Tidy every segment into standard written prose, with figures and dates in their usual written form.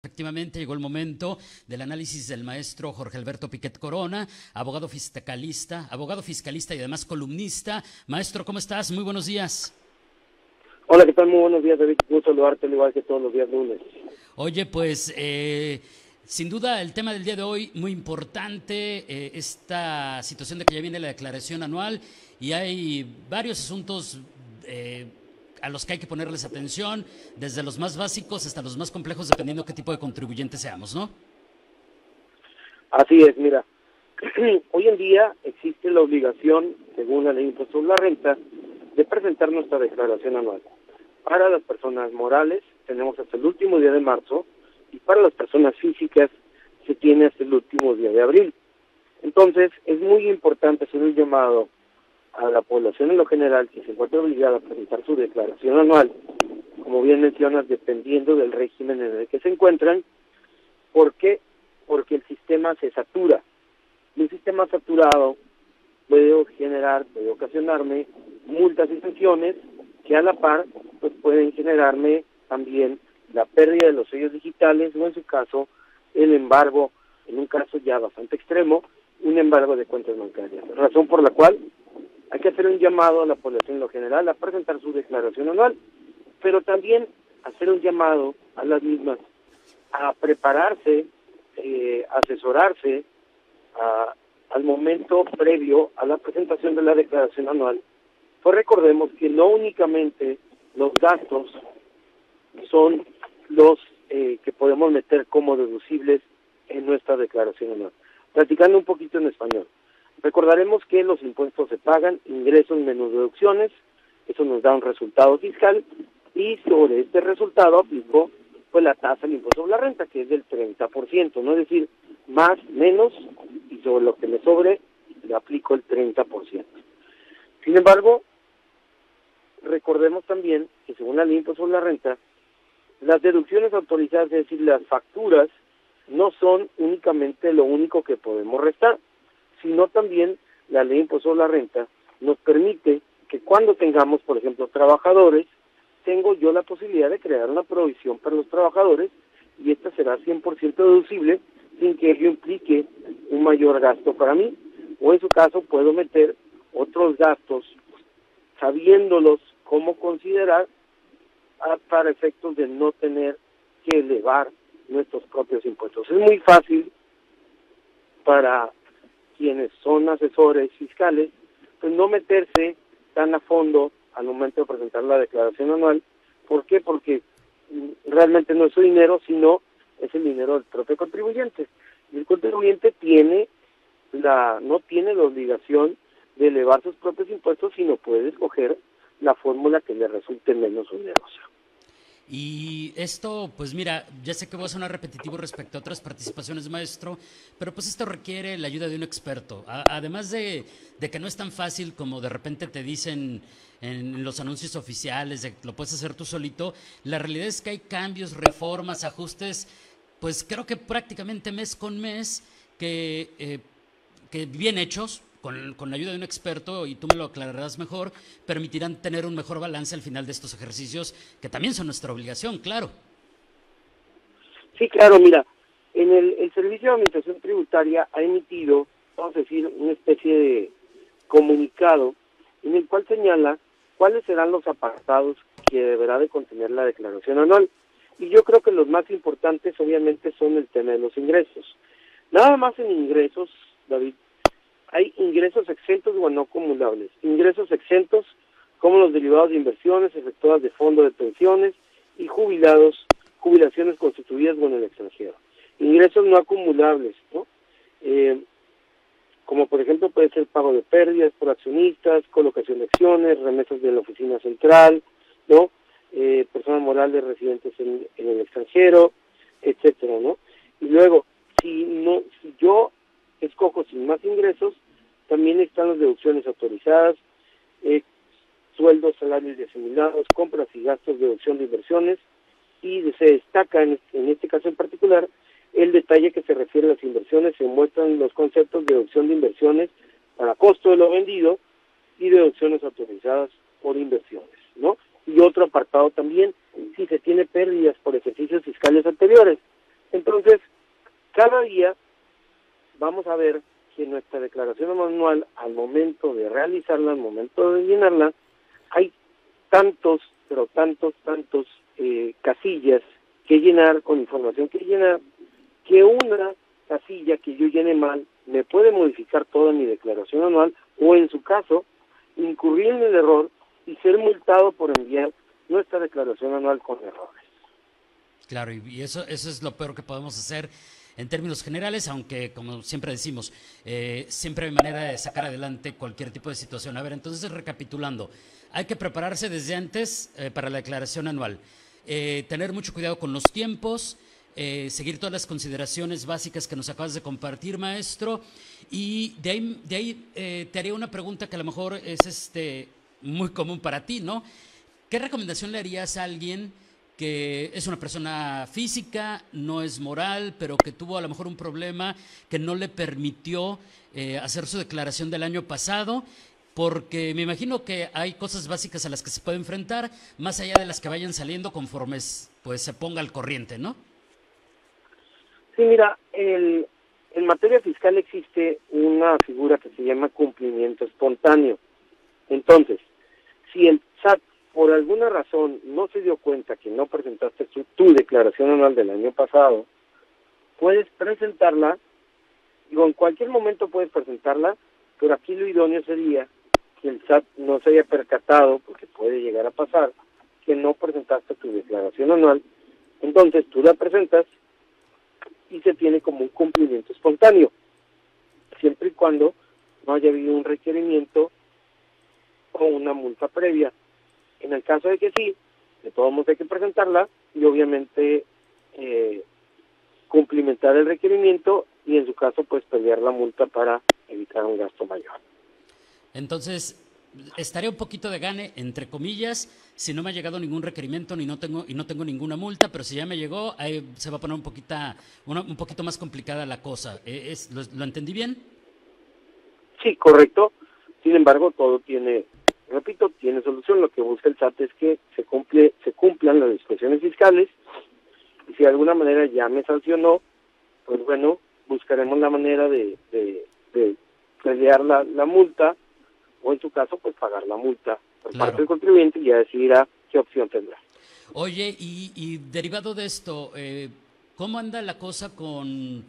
Efectivamente, llegó el momento del análisis del maestro Jorge Alberto Piquet Corona, abogado fiscalista y además columnista. Maestro, ¿cómo estás? Muy buenos días. Hola, ¿qué tal? Muy buenos días, David. Gusto saludarte, al igual que todos los días lunes. Oye, pues sin duda el tema del día de hoy muy importante, esta situación de que ya viene la declaración anual y hay varios asuntos a los que hay que ponerles atención, desde los más básicos hasta los más complejos, dependiendo qué tipo de contribuyentes seamos, ¿no? Así es, mira. Hoy en día existe la obligación, según la ley de impuesto sobre la renta, de presentar nuestra declaración anual. Para las personas morales tenemos hasta el último día de marzo y para las personas físicas se tiene hasta el último día de abril. Entonces es muy importante hacer un llamado a la población en lo general que se encuentra obligada a presentar su declaración anual, como bien mencionas, dependiendo del régimen en el que se encuentran. ¿Por qué? Porque el sistema se satura. Y un sistema saturado puede ocasionarme multas y sanciones que a la par pues pueden generarme también la pérdida de los sellos digitales o en su caso el embargo, en un caso ya bastante extremo, un embargo de cuentas bancarias. Razón por la cual hay que hacer un llamado a la población en lo general a presentar su declaración anual, pero también hacer un llamado a las mismas a prepararse, asesorarse al momento previo a la presentación de la declaración anual. Pues recordemos que no únicamente los gastos son los que podemos meter como deducibles en nuestra declaración anual. Platicando un poquito en español. Recordaremos que los impuestos se pagan, ingresos menos deducciones, eso nos da un resultado fiscal, y sobre este resultado aplico pues la tasa del impuesto sobre la renta, que es del 30%, ¿no? Es decir, más, menos, y sobre lo que me sobre, le aplico el 30%. Sin embargo, recordemos también que según la ley de impuesto sobre la renta, las deducciones autorizadas, es decir, las facturas, no son únicamente lo único que podemos restar, sino también la ley de impuesto sobre la renta nos permite que cuando tengamos, por ejemplo, trabajadores, tengo yo la posibilidad de crear una provisión para los trabajadores y esta será 100% deducible sin que ello implique un mayor gasto para mí, o en su caso puedo meter otros gastos sabiéndolos cómo considerar para efectos de no tener que elevar nuestros propios impuestos. Es muy fácil para quienes son asesores fiscales, pues no meterse tan a fondo al momento de presentar la declaración anual. ¿Por qué? Porque realmente no es su dinero, sino es el dinero del propio contribuyente. Y el contribuyente no tiene la obligación de elevar sus propios impuestos, sino puede escoger la fórmula que le resulte menos onerosa. Y esto, pues mira, ya sé que voy a sonar repetitivo respecto a otras participaciones, maestro, pero pues esto requiere la ayuda de un experto. Además de que no es tan fácil como de repente te dicen en los anuncios oficiales, de que lo puedes hacer tú solito, la realidad es que hay cambios, reformas, ajustes, pues creo que prácticamente mes con mes, que bien hechos, con la ayuda de un experto, y tú me lo aclararás mejor, permitirán tener un mejor balance al final de estos ejercicios, que también son nuestra obligación, claro. Sí, claro, mira, el Servicio de Administración Tributaria ha emitido, vamos a decir, una especie de comunicado en el cual señala cuáles serán los apartados que deberá de contener la declaración anual. Y yo creo que los más importantes obviamente son el tema de los ingresos. Nada más en ingresos, David, hay ingresos exentos o no acumulables. Ingresos exentos como los derivados de inversiones efectuadas de fondo de pensiones y jubilaciones constituidas en el extranjero. Ingresos no acumulables, ¿no? Como por ejemplo puede ser pago de pérdidas por accionistas, colocación de acciones, remesas de la oficina central, ¿no? Personas morales residentes en el extranjero, etcétera, ¿no? Y luego, si yo escojo sin más ingresos, también están las deducciones autorizadas, sueldos, salarios y asimilados, compras y gastos, deducción de inversiones, y se destaca en este caso en particular el detalle que se refiere a las inversiones. Se muestran los conceptos de deducción de inversiones para costo de lo vendido y deducciones autorizadas por inversiones, ¿no? Y otro apartado también, si se tiene pérdidas por ejercicios fiscales anteriores. Entonces, cada día vamos a ver que en nuestra declaración anual, al momento de realizarla, al momento de llenarla, hay tantos, pero tantos casillas que llenar, con información que llenar, que una casilla que yo llene mal me puede modificar toda mi declaración anual, o en su caso, incurrir en el error y ser multado por enviar nuestra declaración anual con errores. Claro, y eso es lo peor que podemos hacer en términos generales, aunque como siempre decimos, siempre hay manera de sacar adelante cualquier tipo de situación. A ver, entonces recapitulando, hay que prepararse desde antes para la declaración anual, tener mucho cuidado con los tiempos, seguir todas las consideraciones básicas que nos acabas de compartir, maestro, y de ahí te haría una pregunta que a lo mejor es muy común para ti, ¿no? ¿Qué recomendación le harías a alguien que es una persona física, no es moral, pero que tuvo a lo mejor un problema que no le permitió hacer su declaración del año pasado? Porque me imagino que hay cosas básicas a las que se puede enfrentar, más allá de las que vayan saliendo conforme pues se ponga al corriente, ¿no? Sí, mira, en materia fiscal existe una figura que se llama cumplimiento espontáneo. Entonces, si el SAT por alguna razón no se dio cuenta que no presentaste tu declaración anual del año pasado, puedes presentarla, digo, en cualquier momento puedes presentarla, pero aquí lo idóneo sería que el SAT no se haya percatado, porque puede llegar a pasar, que no presentaste tu declaración anual. Entonces tú la presentas y se tiene como un cumplimiento espontáneo, siempre y cuando no haya habido un requerimiento o una multa previa. En el caso de que sí, de todos modos hay que presentarla y obviamente cumplimentar el requerimiento y en su caso pues pelear la multa para evitar un gasto mayor. Entonces, estaría un poquito de gane, entre comillas, si no me ha llegado ningún requerimiento no tengo ninguna multa, pero si ya me llegó, ahí se va a poner un poquito más complicada la cosa. ¿Lo entendí bien? Sí, correcto. Sin embargo, todo tiene solución. Lo que busca el SAT es que se cumplan las disposiciones fiscales, y si de alguna manera ya me sancionó, pues bueno, buscaremos la manera de pelear la multa, o en su caso, pues pagar la multa por Claro. parte del contribuyente y ya decidirá qué opción tendrá. Oye, y derivado de esto, ¿cómo anda la cosa con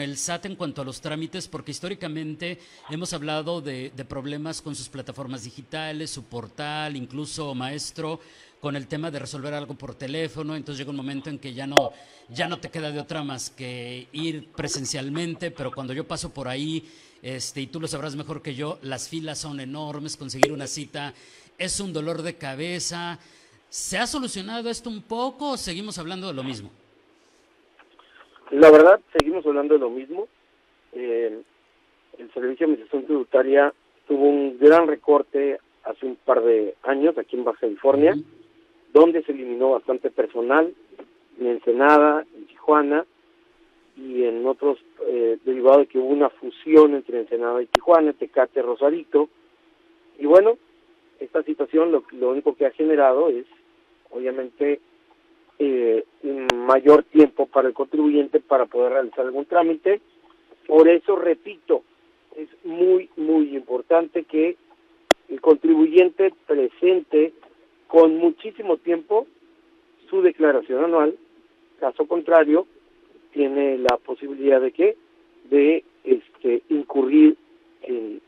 el SAT en cuanto a los trámites? Porque históricamente hemos hablado de problemas con sus plataformas digitales, su portal, incluso, maestro, con el tema de resolver algo por teléfono. Entonces llega un momento en que ya no te queda de otra más que ir presencialmente, pero cuando yo paso por ahí, y tú lo sabrás mejor que yo, las filas son enormes, conseguir una cita es un dolor de cabeza. ¿Se ha solucionado esto un poco o seguimos hablando de lo mismo? La verdad, seguimos hablando de lo mismo. El Servicio de Administración Tributaria tuvo un gran recorte hace un par de años aquí en Baja California, donde se eliminó bastante personal en Ensenada, en Tijuana y en otros, derivado de que hubo una fusión entre Ensenada y Tijuana, Tecate, Rosarito. Y bueno, esta situación lo único que ha generado es, obviamente, un mayor tiempo para el contribuyente para poder realizar algún trámite. Por eso, repito, es muy, muy importante que el contribuyente presente con muchísimo tiempo su declaración anual. Caso contrario, tiene la posibilidad de incurrir en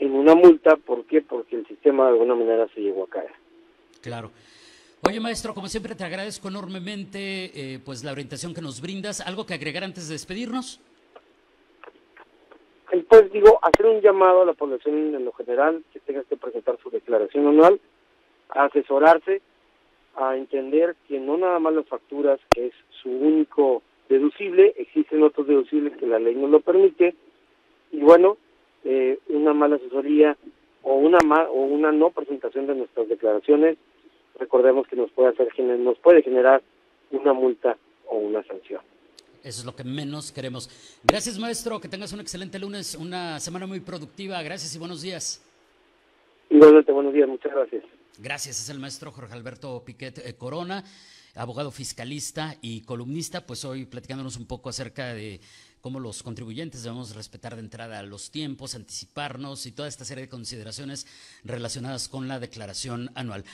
una multa. ¿Por qué? Porque el sistema de alguna manera se llegó a caer. Claro. Oye, maestro, como siempre te agradezco enormemente pues la orientación que nos brindas. ¿Algo que agregar antes de despedirnos? Pues digo, hacer un llamado a la población en lo general que tenga que presentar su declaración anual, a asesorarse, a entender que no nada más las facturas, que es su único deducible, existen otros deducibles que la ley no lo permite, y bueno, una mala asesoría o una no presentación de nuestras declaraciones, recordemos que nos puede generar una multa o una sanción. Eso es lo que menos queremos. Gracias, maestro, que tengas un excelente lunes, una semana muy productiva. Gracias y buenos días. Igualmente, buenos días, muchas gracias. Gracias, es el maestro Jorge Alberto Piquet Corona. abogado fiscalista y columnista, pues hoy platicándonos un poco acerca de cómo los contribuyentes debemos respetar de entrada los tiempos, anticiparnos y toda esta serie de consideraciones relacionadas con la declaración anual.